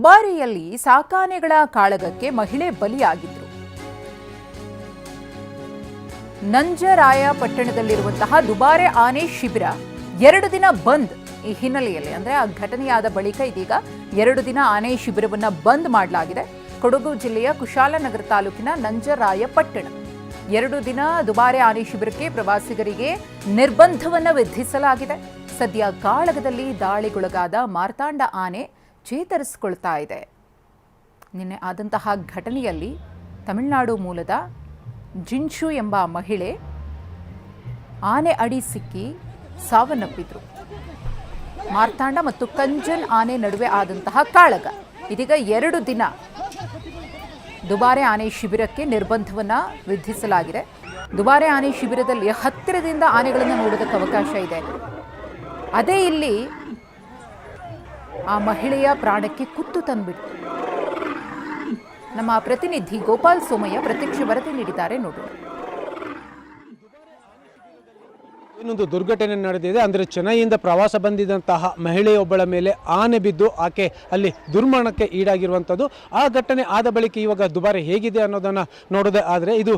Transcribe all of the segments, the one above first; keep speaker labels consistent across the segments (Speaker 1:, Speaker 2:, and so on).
Speaker 1: ದುಬಾರಿಯಲ್ಲಿ ಸಾಕಾನೆಗಳ ಕಾಳಗಕ್ಕೆ ಮಹಿಳೆ ಬಲಿಯಾಗಿದ್ರು. ನಂಜರಾಯಪಟ್ಟಣದಲ್ಲಿರುವಂತಹ ದುಬಾರೆ ಆನೆ ಶಿಬಿರ 2 ದಿನ ಬಂದ್. ಈ ಹಿನ್ನೆಲೆಯಲ್ಲಿ ಅಂದ್ರೆ ಆ ಘಟನೆಯಾದ ಬಳಿಕ ಇದೀಗ 2 ದಿನ ಆನೆ ಶಿಬಿರವನ್ನ ಬಂದ್ ಮಾಡಲಾಗಿದೆ. ಕೊಡಗು ಜಿಲ್ಲೆಯ ಕುಶಾಲನಗರ ತಾಲೂಕಿನ ನಂಜರಾಯಪಟ್ಟಣ 2 ದಿನ ದುಬಾರೆ ಆನೆ ಶಿಬಿರಕ್ಕೆ ಪ್ರವಾಸಿಗರಿಗೆ ನಿರ್ಬಂಧವನ್ನ ವಿಧಿಸಲಾಗಿದೆ. ಸದ್ಯ ಕಾಳಗದಲ್ಲಿ ದಾಳಿಗೊಳಗಾದ ಮಾರ್ತಾಂಡ ಆನೆ ಚೇತರಿಸಿಕೊಳ್ತಾ ಇದೆ. ನಿನ್ನೆ ಆದಂತಹ ಘಟನೆಯಲ್ಲಿ ತಮಿಳುನಾಡು ಮೂಲದ ಜಿನ್ಶು ಎಂಬ ಮಹಿಳೆ ಆನೆ ಅಡಿ ಸಿಕ್ಕಿ ಸಾವನ್ನಪ್ಪಿದ್ರು. ಮಾರ್ತಾಂಡ ಮತ್ತು ಕಂಜನ್ ಆನೆ ನಡುವೆ ಆದಂತಹ ಕಾಳಗ ಇದೀಗ 2 ದಿನ ದುಬಾರೆ ಆನೆ ಶಿಬಿರಕ್ಕೆ ನಿರ್ಬಂಧವನ್ನ ವಿಧಿಸಲಾಗಿದೆ. ದುಬಾರೆ ಆನೆ ಶಿಬಿರದಲ್ಲಿ ಹತ್ತಿರದಿಂದ ಆನೆಗಳನ್ನು ನೋಡೋದಕ್ಕೆ ಅವಕಾಶ ಇದೆ. ಅದೇ ಇಲ್ಲಿ ಆ ಮಹಿಳೆಯ ಪ್ರಾಣಕ್ಕೆ ಕುತ್ತು ತಂದುಬಿಟ್ಟು ನಮ್ಮ ಪ್ರತಿನಿಧಿ ಗೋಪಾಲ್ ಸೋಮಯ್ಯ ಪ್ರತ್ಯಕ್ಷ ವರದಿ ನೀಡಿದ್ದಾರೆ. ನೋಡೋಣ.
Speaker 2: ಇನ್ನೊಂದು ದುರ್ಘಟನೆ ನಡೆದಿದೆ. ಅಂದರೆ ಚೆನ್ನೈಯಿಂದ ಪ್ರವಾಸ ಬಂದಿದ್ದಂತಹ ಮಹಿಳೆಯೊಬ್ಬಳ ಮೇಲೆ ಆನೆ ಬಿದ್ದು ಆಕೆ ಅಲ್ಲಿ ದುರ್ಮರಣಕ್ಕೆ ಈಡಾಗಿರುವಂಥದ್ದು. ಆ ಘಟನೆ ಆದ ಬಳಿಕ ಇವಾಗ ದುಬಾರೆ ಹೇಗಿದೆ ಅನ್ನೋದನ್ನು ನೋಡೋದೇ ಆದರೆ ಇದು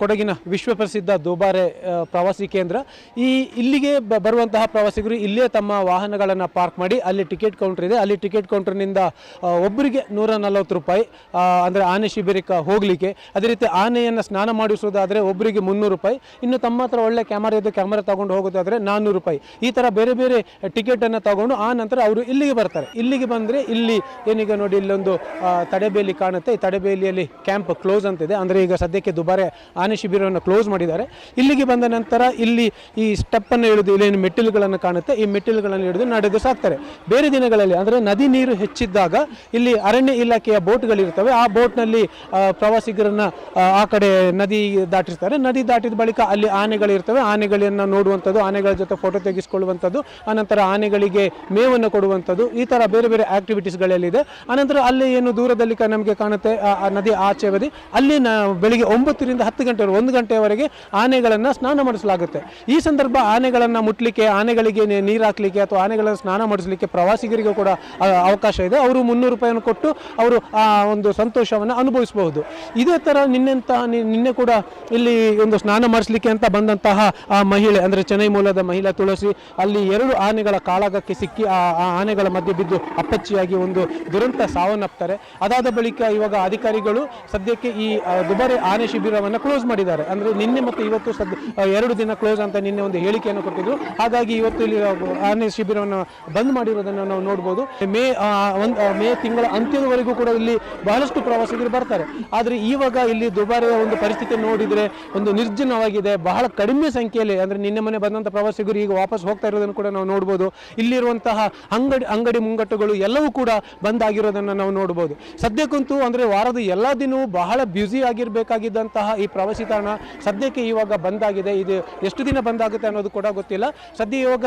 Speaker 2: ಕೊಡಗಿನ ವಿಶ್ವಪ್ರಸಿದ್ಧ ದುಬಾರೆ ಪ್ರವಾಸಿ ಕೇಂದ್ರ. ಇಲ್ಲಿಗೆ ಬರುವಂತಹ ಪ್ರವಾಸಿಗರು ಇಲ್ಲೇ ತಮ್ಮ ವಾಹನಗಳನ್ನು ಪಾರ್ಕ್ ಮಾಡಿ ಅಲ್ಲಿ ಟಿಕೆಟ್ ಕೌಂಟರ್ ಇದೆ. ಅಲ್ಲಿ ಟಿಕೆಟ್ ಕೌಂಟರ್ನಿಂದ ಒಬ್ಬರಿಗೆ 140 ರೂಪಾಯಿ ಅಂದರೆ ಆನೆ ಶಿಬಿರಕ್ಕೆ ಹೋಗಲಿಕ್ಕೆ. ಅದೇ ರೀತಿ ಆನೆಯನ್ನು ಸ್ನಾನ ಮಾಡಿಸೋದಾದರೆ ಒಬ್ಬರಿಗೆ 300 ರೂಪಾಯಿ. ಇನ್ನು ತಮ್ಮ ಹತ್ರ ಒಳ್ಳೆ ಕ್ಯಾಮರಾ ಇದೆ, ಕ್ಯಾಮರಾ ತಗೊಂಡು ಹೋಗೋದಾದ್ರೆ 400 ರೂಪಾಯಿ. ಈ ತರ ಬೇರೆ ಬೇರೆ ಟಿಕೆಟ್ ಅನ್ನು ತಗೊಂಡು ಆ ನಂತರ ಅವರು ಇಲ್ಲಿಗೆ ಬರ್ತಾರೆ. ಇಲ್ಲಿಗೆ ಬಂದ್ರೆ ಇಲ್ಲಿ ಏನೀಗ ನೋಡಿ ಇಲ್ಲೊಂದು ತಡೆಬೇಲಿ ಕಾಣುತ್ತೆ. ಈ ತಡೆಬೇಲಿಯಲ್ಲಿ ಕ್ಯಾಂಪ್ ಕ್ಲೋಸ್ ಅಂತಿದೆ. ಅಂದ್ರೆ ಈಗ ಸದ್ಯಕ್ಕೆ ದುಬಾರೆ ಆನೆ ಶಿಬಿರವನ್ನು ಕ್ಲೋಸ್ ಮಾಡಿದ್ದಾರೆ. ಇಲ್ಲಿಗೆ ಬಂದ ನಂತರ ಇಲ್ಲಿ ಈ ಸ್ಟೆಪ್ ಅನ್ನು ಇಳಿದು ಇಲ್ಲೇನು ಮೆಟ್ಟಿಲುಗಳನ್ನು ಕಾಣುತ್ತೆ, ಈ ಮೆಟ್ಟಿಲುಗಳನ್ನು ಹಿಡಿದು ನಡೆದು ಸಾಕ್ತಾರೆ. ಬೇರೆ ದಿನಗಳಲ್ಲಿ ಅಂದ್ರೆ ನದಿ ನೀರು ಹೆಚ್ಚಿದ್ದಾಗ ಇಲ್ಲಿ ಅರಣ್ಯ ಇಲಾಖೆಯ ಬೋಟ್ಗಳಿರ್ತವೆ. ಆ ಬೋಟ್ನಲ್ಲಿ ಪ್ರವಾಸಿಗರನ್ನ ಆ ಕಡೆ ನದಿ ದಾಟಿಸ್ತಾರೆ. ನದಿ ದಾಟಿದ ಬಳಿಕ ಅಲ್ಲಿ ಆನೆಗಳಿರ್ತವೆ. ಆನೆಗಳನ್ನ ನೋಡುವಂಥದ್ದು, ಆನೆಗಳ ಜೊತೆ ಫೋಟೋ ತೆಗೆಸಿಕೊಳ್ಳುವಂಥದ್ದು, ಆನಂತರ ಆನೆಗಳಿಗೆ ಮೇವನ್ನು ಕೊಡುವಂಥದ್ದು, ಈ ಥರ ಬೇರೆ ಬೇರೆ ಆಕ್ಟಿವಿಟೀಸ್ಗಳಲ್ಲಿದೆ. ಆನಂತರ ಅಲ್ಲಿ ಏನು ದೂರದಲ್ಲಿ ನಮಗೆ ಕಾಣುತ್ತೆ ಆ ನದಿ ಆಚೆ ಬದಿ, ಅಲ್ಲಿ ಬೆಳಿಗ್ಗೆ 9 ರಿಂದ 10 ಗಂಟೆ 1 ಗಂಟೆವರೆಗೆ ಆನೆಗಳನ್ನು ಸ್ನಾನ ಮಾಡಿಸಲಾಗುತ್ತೆ. ಈ ಸಂದರ್ಭ ಆನೆಗಳನ್ನು ಮುಟ್ಲಿಕ್ಕೆ, ಆನೆಗಳಿಗೆ ನೀರು ಹಾಕಲಿಕ್ಕೆ ಅಥವಾ ಆನೆಗಳನ್ನು ಸ್ನಾನ ಮಾಡಿಸಲಿಕ್ಕೆ ಪ್ರವಾಸಿಗರಿಗೂ ಕೂಡ ಅವಕಾಶ ಇದೆ. ಅವರು 300 ರೂಪಾಯಿಯನ್ನು ಕೊಟ್ಟು ಅವರು ಆ ಒಂದು ಸಂತೋಷವನ್ನು ಅನುಭವಿಸಬಹುದು. ಇದೇ ಥರ ನಿನ್ನೆ ಕೂಡ ಇಲ್ಲಿ ಒಂದು ಸ್ನಾನ ಮಾಡಿಸಲಿಕ್ಕೆ ಅಂತ ಬಂದಂತಹ ಆ ಮಹಿಳೆ ಅಂದರೆ ಚೆನ್ನೈ ಮೂಲದ ಮಹಿಳಾ ತುಳಸಿ ಅಲ್ಲಿ 2 ಆನೆಗಳ ಕಾಳಗಕ್ಕೆ ಸಿಕ್ಕಿ ಆ ಆನೆಗಳ ಮಧ್ಯೆ ಬಿದ್ದು ಅಪ್ಪಚ್ಚಿಯಾಗಿ ಒಂದು ದುರಂತ ಸಾವನ್ನಪ್ತಾರೆ. ಅದಾದ ಬಳಿಕ ಇವಾಗ ಅಧಿಕಾರಿಗಳು ಸದ್ಯಕ್ಕೆ ಈ ದುಬಾರೆ ಆನೆ ಶಿಬಿರವನ್ನು ಕ್ಲೋಸ್ ಮಾಡಿದ್ದಾರೆ. ಅಂದರೆ ನಿನ್ನೆ ಮತ್ತು ಇವತ್ತು 2 ದಿನ ಕ್ಲೋಸ್ ಅಂತ ನಿನ್ನೆ ಒಂದು ಹೇಳಿಕೆಯನ್ನು ಕೊಟ್ಟಿದ್ರು. ಹಾಗಾಗಿ ಇವತ್ತು ಇಲ್ಲಿ ಆನೆ ಶಿಬಿರವನ್ನು ಬಂದ್ ಮಾಡಿರೋದನ್ನು ನಾವು ನೋಡ್ಬೋದು. ಮೇ ತಿಂಗಳ ಅಂತ್ಯದವರೆಗೂ ಕೂಡ ಇಲ್ಲಿ ಬಹಳಷ್ಟು ಪ್ರವಾಸಿಗರು ಬರ್ತಾರೆ. ಆದರೆ ಇವಾಗ ಇಲ್ಲಿ ದುಬಾರೆಯ ಒಂದು ಪರಿಸ್ಥಿತಿ ನೋಡಿದರೆ ಒಂದು ನಿರ್ಜನವಾಗಿದೆ. ಬಹಳ ಕಡಿಮೆ ಸಂಖ್ಯೆಯಲ್ಲಿ ಅಂದರೆ ನಿನ್ನೆ ಮನೆ ಬಂದಂಥ ಪ್ರವಾಸಿಗರು ಈಗ ವಾಪಸ್ ಹೋಗ್ತಾ ಇರೋದನ್ನು ಕೂಡ ನಾವು ನೋಡ್ಬೋದು. ಇಲ್ಲಿರುವಂತಹ ಅಂಗಡಿ ಮುಂಗಟ್ಟುಗಳು ಎಲ್ಲವೂ ಕೂಡ ಬಂದ್ ಆಗಿರೋದನ್ನು ನಾವು ನೋಡ್ಬೋದು. ಸದ್ಯಕ್ಕಂತೂ ಅಂದರೆ ವಾರದ ಎಲ್ಲ ದಿನವೂ ಬಹಳ ಬ್ಯುಸಿ ಆಗಿರಬೇಕಾಗಿದ್ದಂತಹ ಈ ಪ್ರವಾಸಿ ತಾಣ ಸದ್ಯಕ್ಕೆ ಇವಾಗ ಬಂದಾಗಿದೆ. ಇದು ಎಷ್ಟು ದಿನ ಬಂದಾಗುತ್ತೆ ಅನ್ನೋದು ಕೂಡ ಗೊತ್ತಿಲ್ಲ. ಸದ್ಯ ಇವಾಗ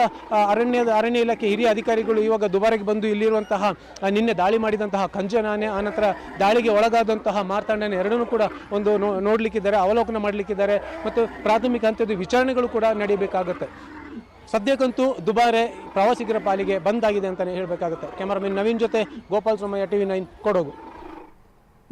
Speaker 2: ಅರಣ್ಯ ಇಲಾಖೆ ಹಿರಿಯ ಅಧಿಕಾರಿಗಳು ಇವಾಗ ದುಬಾರೆಗೆ ಬಂದು ಇಲ್ಲಿರುವಂತಹ ನಿನ್ನೆ ದಾಳಿ ಮಾಡಿದಂತಹ ಕಂಜನಾನೆ, ಆನಂತರ ದಾಳಿಗೆ ಒಳಗಾದಂತಹ ಮಾರ್ತಾಂಡನೆ ಎರಡನ್ನೂ ಕೂಡ ಒಂದು ನೋಡ್ಲಿಕ್ಕಿದ್ದಾರೆ, ಅವಲೋಕನ ಮಾಡಲಿಕ್ಕಿದ್ದಾರೆ ಮತ್ತು ಪ್ರಾಥಮಿಕ ಹಂತದ ವಿಚಾರಣೆಗಳು ಕೂಡ ನಡೆಯಬೇಕಾಗುತ್ತೆ. ಸದ್ಯಕ್ಕಂತೂ ದುಬಾರೆ ಪ್ರವಾಸಿಗರ ಪಾಲಿಗೆ ಬಂದಾಗಿದೆ ಅಂತಲೇ ಹೇಳಬೇಕಾಗುತ್ತೆ. ಕ್ಯಾಮರಾಮನ್ ನವೀನ್ ಜೊತೆ ಗೋಪಾಲ್ ಸೋಮಯ್ಯ, TV9 ಕೊಡಗು.